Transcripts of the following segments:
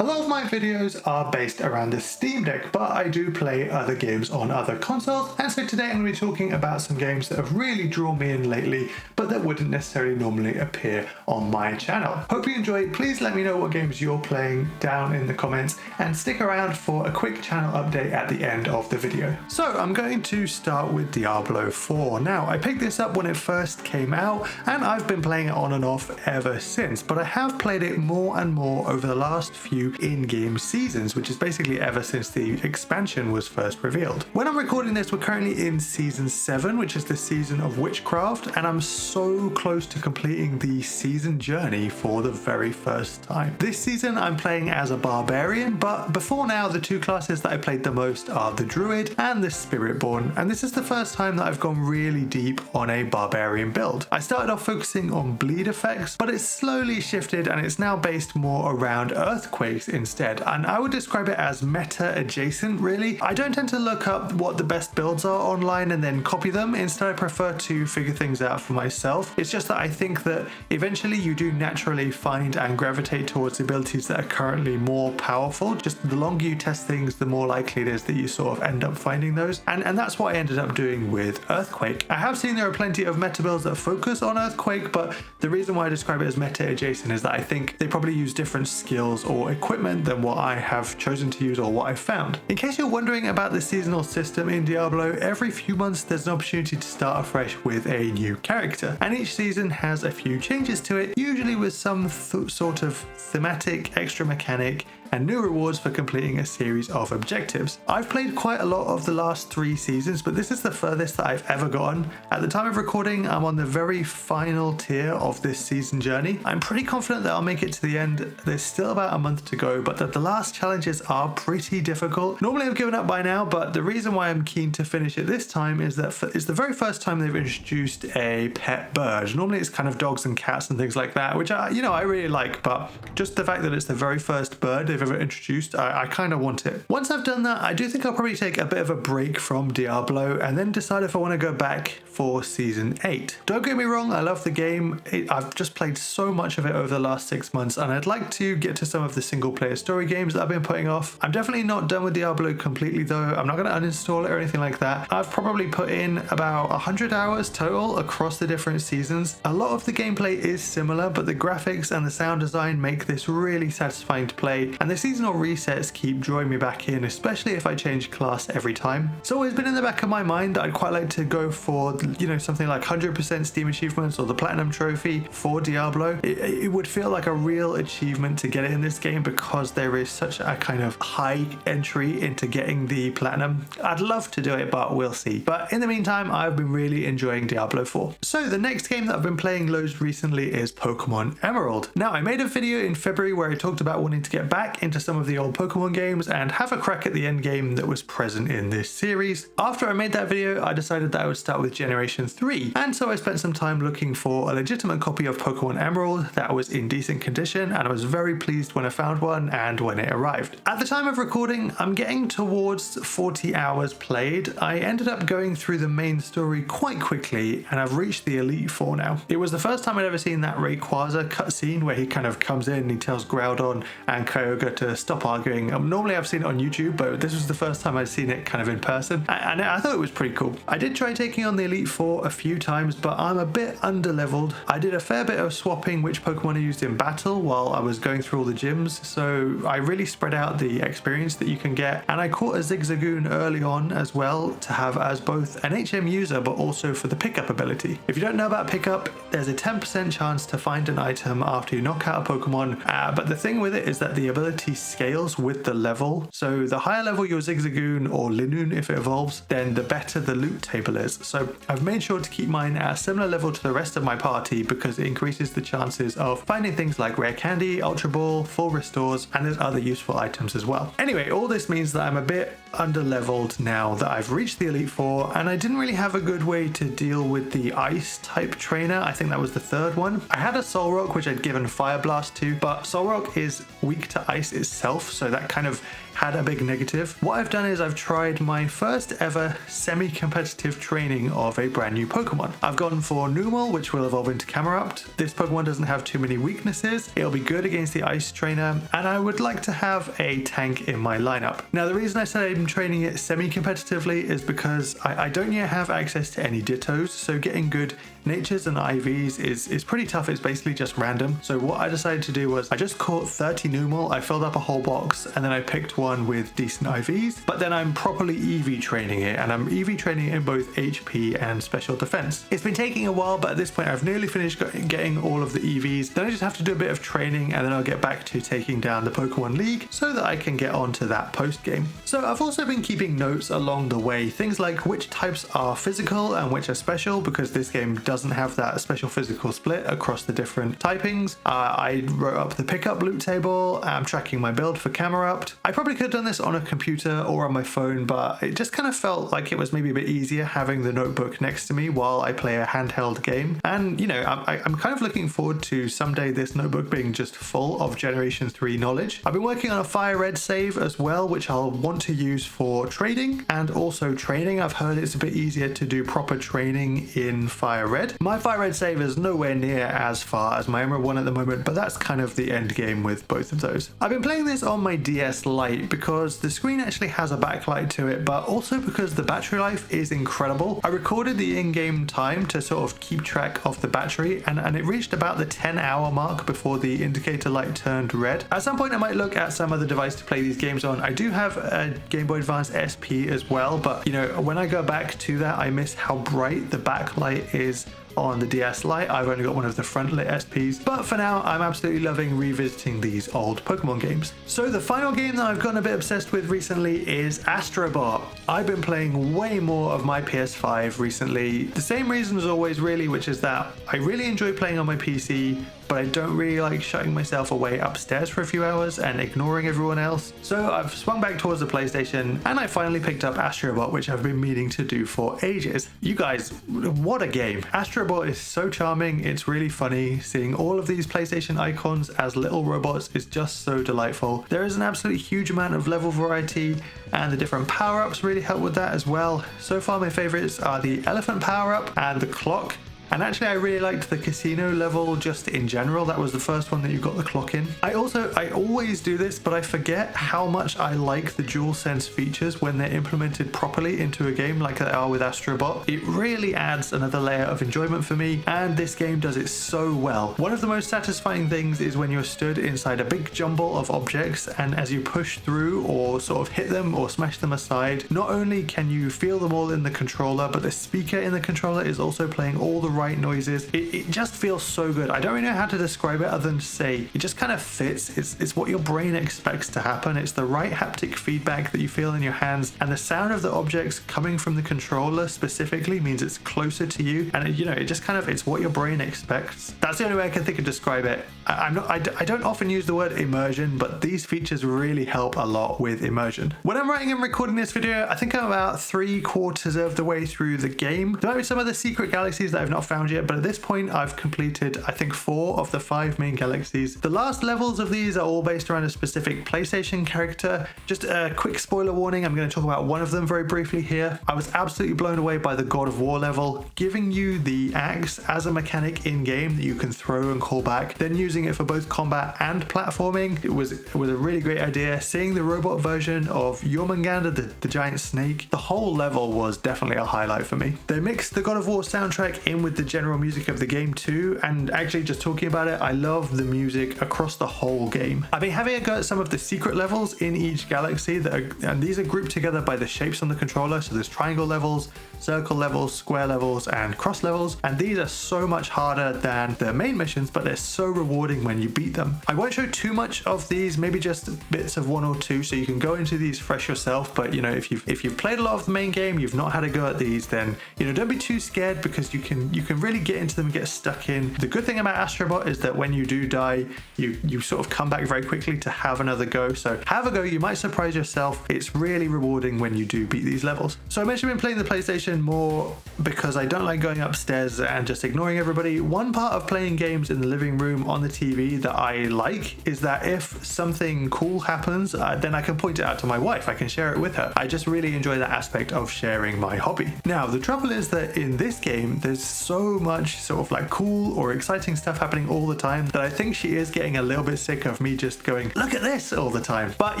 A lot of my videos are based around the Steam Deck, but I do play other games on other consoles, and so today I'm going to be talking about some games that have really drawn me in lately, but that wouldn't necessarily normally appear on my channel. Hope you enjoy. Please let me know what games you're playing down in the comments, and stick around for a quick channel update at the end of the video. So I'm going to start with Diablo 4. Now, I picked this up when it first came out, and I've been playing it on and off ever since, but I have played it more and more over the last few in-game seasons, which is basically ever since the expansion was first revealed. When I'm recording this, we're currently in Season 7, which is the season of Witchcraft, and I'm so close to completing the season journey for the very first time. This season, I'm playing as a barbarian, but before now, the two classes that I played the most are the Druid and the Spiritborn, and this is the first time that I've gone really deep on a barbarian build. I started off focusing on bleed effects, but it's slowly shifted and it's now based more around earthquakes instead, and I would describe it as meta adjacent really. I don't tend to look up what the best builds are online and then copy them. Instead, I prefer to figure things out for myself. It's just that I think that eventually you do naturally find and gravitate towards abilities that are currently more powerful. Just the longer you test things, the more likely it is that you sort of end up finding those, and that's what I ended up doing with Earthquake. I have seen there are plenty of meta builds that focus on Earthquake, but the reason why I describe it as meta adjacent is that I think they probably use different skills or equipment than what I have chosen to use or what I've found. In case you're wondering about the seasonal system in Diablo, every few months there's an opportunity to start afresh with a new character, and each season has a few changes to it, usually with some sort of thematic extra mechanic and new rewards for completing a series of objectives. I've played quite a lot of the last 3 seasons, but this is the furthest that I've ever gotten. At the time of recording, I'm on the very final tier of this season journey. I'm pretty confident that I'll make it to the end. There's still about a month to go, but that the last challenges are pretty difficult. Normally I've given up by now, but the reason why I'm keen to finish it this time is that it's the very first time they've introduced a pet bird. Normally it's kind of dogs and cats and things like that, which I really like, but just the fact that it's the very first bird they've ever introduced, I kind of want it. Once I've done that, I do think I'll probably take a bit of a break from Diablo and then decide if I want to go back for Season 8. Don't get me wrong, I love the game. I've just played so much of it over the last 6 months, and I'd like to get to some of the single player story games that I've been putting off. I'm definitely not done with Diablo completely though. I'm not going to uninstall it or anything like that. I've probably put in about 100 hours total across the different seasons. A lot of the gameplay is similar, but the graphics and the sound design make this really satisfying to play, and the seasonal resets keep drawing me back in, especially if I change class every time. It's always been in the back of my mind that I'd quite like to go for, something like 100% Steam achievements or the Platinum Trophy for Diablo. It would feel like a real achievement to get it in this game because there is such a kind of high entry into getting the Platinum. I'd love to do it, but we'll see. But in the meantime, I've been really enjoying Diablo 4. So the next game that I've been playing loads recently is Pokémon Emerald. Now, I made a video in February where I talked about wanting to get back into some of the old Pokemon games and have a crack at the end game that was present in this series. After I made that video, I decided that I would start with Generation 3, and so I spent some time looking for a legitimate copy of Pokemon Emerald that was in decent condition, and I was very pleased when I found one and when it arrived. At the time of recording, I'm getting towards 40 hours played. I ended up going through the main story quite quickly, and I've reached the Elite Four now. It was the first time I'd ever seen that Rayquaza cutscene where he kind of comes in and he tells Groudon and Kyogre to stop arguing. Normally I've seen it on YouTube, but this was the first time I'd seen it kind of in person, and I thought it was pretty cool. I did try taking on the Elite Four a few times, but I'm a bit underleveled. I did a fair bit of swapping which Pokemon I used in battle while I was going through all the gyms, so I really spread out the experience that you can get, and I caught a Zigzagoon early on as well to have as both an HM user but also for the pickup ability. If you don't know about pickup, there's a 10% chance to find an item after you knock out a Pokemon, but the thing with it is that the ability scales with the level. So the higher level your Zigzagoon or Linoon if it evolves, then the better the loot table is. So I've made sure to keep mine at a similar level to the rest of my party because it increases the chances of finding things like rare candy, Ultra Ball, full restores, and there's other useful items as well. Anyway, all this means that I'm a bit underleveled now that I've reached the Elite Four, and I didn't really have a good way to deal with the ice type trainer. I think that was the third one. I had a Solrock which I'd given Fire Blast to, but Solrock is weak to ice itself, so that kind of had a big negative. What I've done is I've tried my first ever semi-competitive training of a brand new Pokemon. I've gone for Numel, which will evolve into Camerupt. This Pokemon doesn't have too many weaknesses. It'll be good against the Ice Trainer, and I would like to have a tank in my lineup. Now, the reason I said I'm training it semi-competitively is because I don't yet have access to any Dittos, so getting good Natures and IVs is pretty tough. It's basically just random. So what I decided to do was I just caught 30 Numel, I filled up a whole box, and then I picked one with decent IVs, but then I'm properly EV training it, and I'm EV training it in both HP and special defense. It's been taking a while, but at this point I've nearly finished getting all of the EVs. Then I just have to do a bit of training, and then I'll get back to taking down the Pokemon League so that I can get onto that post game. So I've also been keeping notes along the way, things like which types are physical and which are special, because this game doesn't have that special physical split across the different typings. I wrote up the pickup loot table. I'm tracking my build for Camerupt. I probably could have done this on a computer or on my phone, but it just kind of felt like it was maybe a bit easier having the notebook next to me while I play a handheld game. And you know, I'm kind of looking forward to someday this notebook being just full of Generation 3 knowledge. I've been working on a Fire Red save as well, which I'll want to use for trading and also training. I've heard it's a bit easier to do proper training in Fire Red. My Fire Red save is nowhere near as far as my Emerald one at the moment, but that's kind of the end game with both of those. I've been playing this on my DS Lite because the screen actually has a backlight to it, but also because the battery life is incredible. I recorded the in-game time to sort of keep track of the battery, and it reached about the 10-hour mark before the indicator light turned red. At some point I might look at some other device to play these games on. I do have a Game Boy Advance SP as well, but you know, when I go back to that, I miss how bright the backlight is on the DS Lite. I've only got one of the front lit SPs, but for now I'm absolutely loving revisiting these old Pokemon games. So the final game that I've gotten a bit obsessed with recently is Astro Bot. I've been playing way more of my PS5 recently. The same reason as always really, which is that I really enjoy playing on my PC, but I don't really like shutting myself away upstairs for a few hours and ignoring everyone else. So I've swung back towards the PlayStation, and I finally picked up Astro Bot, which I've been meaning to do for ages. You guys, what a game. Astro Bot is so charming, it's really funny. Seeing all of these PlayStation icons as little robots is just so delightful. There is an absolutely huge amount of level variety, and the different power-ups really help with that as well. So far my favorites are the elephant power-up and the clock. And actually I really liked the casino level just in general. That was the first one that you got the clock in. I always do this, but I forget how much I like the DualSense features when they're implemented properly into a game like they are with Astro Bot. It really adds another layer of enjoyment for me, and this game does it so well. One of the most satisfying things is when you're stood inside a big jumble of objects, and as you push through or sort of hit them or smash them aside, not only can you feel them all in the controller, but the speaker in the controller is also playing all the right noises. It just feels so good. I don't really know how to describe it other than to say it just kind of fits. It's what your brain expects to happen. It's the right haptic feedback that you feel in your hands, and the sound of the objects coming from the controller specifically means it's closer to you, and it just kind of, it's what your brain expects. That's the only way I can think of describe it. I don't often use the word immersion, but these features really help a lot with immersion. When I'm writing and recording this video, I think I'm about 3/4 of the way through the game. There might be some other secret galaxies that I've not found yet, but at this point I've completed I think 4 of the 5 main galaxies. The last levels of these are all based around a specific PlayStation character. Just a quick spoiler warning, I'm going to talk about one of them very briefly here. I was absolutely blown away by the God of War level, giving you the axe as a mechanic in game that you can throw and call back, then using it for both combat and platforming. It was a really great idea. Seeing the robot version of Jormungandr, the giant snake, the whole level was definitely a highlight for me. They mixed the God of War soundtrack in with the general music of the game too, and actually just talking about it, I love the music across the whole game. I've been having a go at some of the secret levels in each galaxy and these are grouped together by the shapes on the controller. So there's triangle levels, circle levels, square levels, and cross levels, and these are so much harder than the main missions, but they're so rewarding when you beat them. I won't show too much of these, maybe just bits of 1 or 2, so you can go into these fresh yourself. But if you've played a lot of the main game, you've not had a go at these, then don't be too scared, because you can can really get into them and get stuck in. The good thing about Astro Bot is that when you do die, you sort of come back very quickly to have another go. So have a go, you might surprise yourself. It's really rewarding when you do beat these levels. So I mentioned I've been playing the PlayStation more because I don't like going upstairs and just ignoring everybody. One part of playing games in the living room on the TV that I like is that if something cool happens, then I can point it out to my wife. I can share it with her. I just really enjoy that aspect of sharing my hobby. Now, the trouble is that in this game, there's so much sort of like cool or exciting stuff happening all the time that I think she is getting a little bit sick of me just going, look at this all the time. But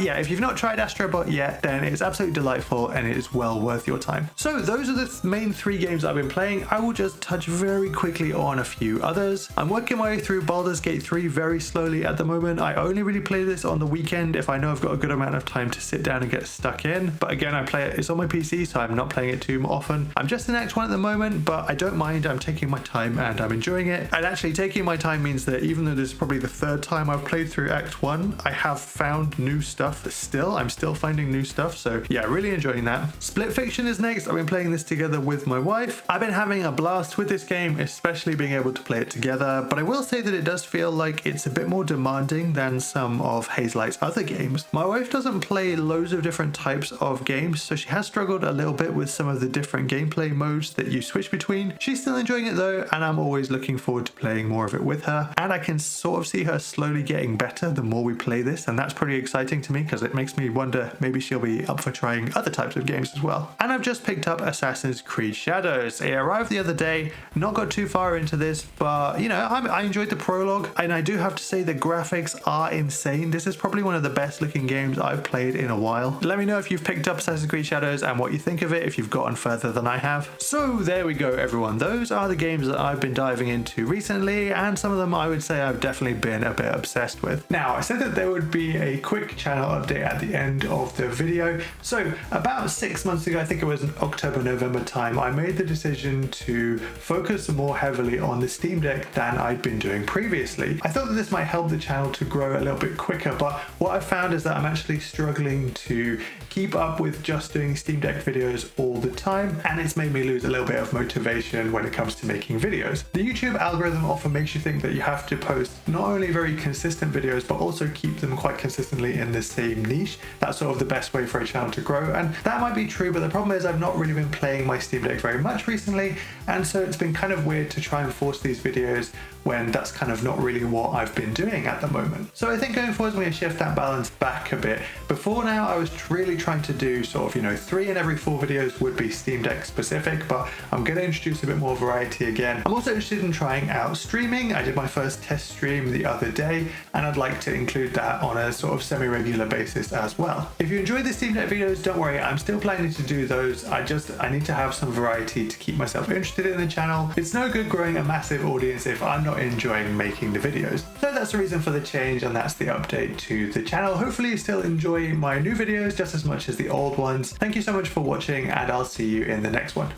yeah, if you've not tried Astro Bot yet, then it's absolutely delightful and it is well worth your time. So those are the main 3 games I've been playing. I will just touch very quickly on a few others. I'm working my way through Baldur's Gate 3 very slowly at the moment. I only really play this on the weekend if I know I've got a good amount of time to sit down and get stuck in. But again, it's on my PC, so I'm not playing it too often. I'm just in Act 1 at the moment, but I don't mind. I'm taking my time and I'm enjoying it. And actually taking my time means that even though this is probably the 3rd time I've played through Act 1, I have found new stuff still. I'm still finding new stuff. So yeah, really enjoying that. Split Fiction is next. I've been playing this together with my wife. I've been having a blast with this game, especially being able to play it together. But I will say that it does feel like it's a bit more demanding than some of Hazelight's other games. My wife doesn't play loads of different types of games, so she has struggled a little bit with some of the different gameplay modes that you switch between. She's still enjoying it though, and I'm always looking forward to playing more of it with her. And I can sort of see her slowly getting better the more we play this, and that's pretty exciting to me because it makes me wonder maybe she'll be up for trying other types of games as well. And I've just picked up Assassin's Creed Shadows. It arrived the other day, not got too far into this, but you know, I enjoyed the prologue, and I do have to say the graphics are insane. This is probably one of the best looking games I've played in a while. Let me know if you've picked up Assassin's Creed Shadows and what you think of it, if you've gotten further than I have. So there we go, everyone. Those are the games that I've been diving into recently, and some of them I would say I've definitely been a bit obsessed with. Now, I said that there would be a quick channel update at the end of the video. So about 6 months ago, I think it was in October, November time, I made the decision to focus more heavily on the Steam Deck than I'd been doing previously. I thought that this might help the channel to grow a little bit quicker, but what I found is that I'm actually struggling to keep up with just doing Steam Deck videos all the time, and it's made me lose a little bit of motivation when it comes to making videos. The YouTube algorithm often makes you think that you have to post not only very consistent videos, but also keep them quite consistently in the same niche. That's sort of the best way for a channel to grow, and that might be true, but the problem is I've not really been playing my Steam Deck very much recently, and so it's been kind of weird to try and force these videos when that's kind of not really what I've been doing at the moment. So I think going forward, I'm going to shift that balance back a bit. Before now, I was really trying to do sort of, you know, 3 in every 4 videos would be Steam Deck specific, but I'm going to introduce a bit more variety again. I'm also interested in trying out streaming. I did my first test stream the other day, and I'd like to include that on a sort of semi-regular basis as well. If you enjoyed the Steam Deck videos, don't worry, I'm still planning to do those. I need to have some variety to keep myself interested in the channel. It's no good growing a massive audience if I'm not enjoying making the videos. So that's the reason for the change, and that's the update to the channel. Hopefully you still enjoy my new videos just as much as the old ones. Thank you so much for watching, and I'll see you in the next one.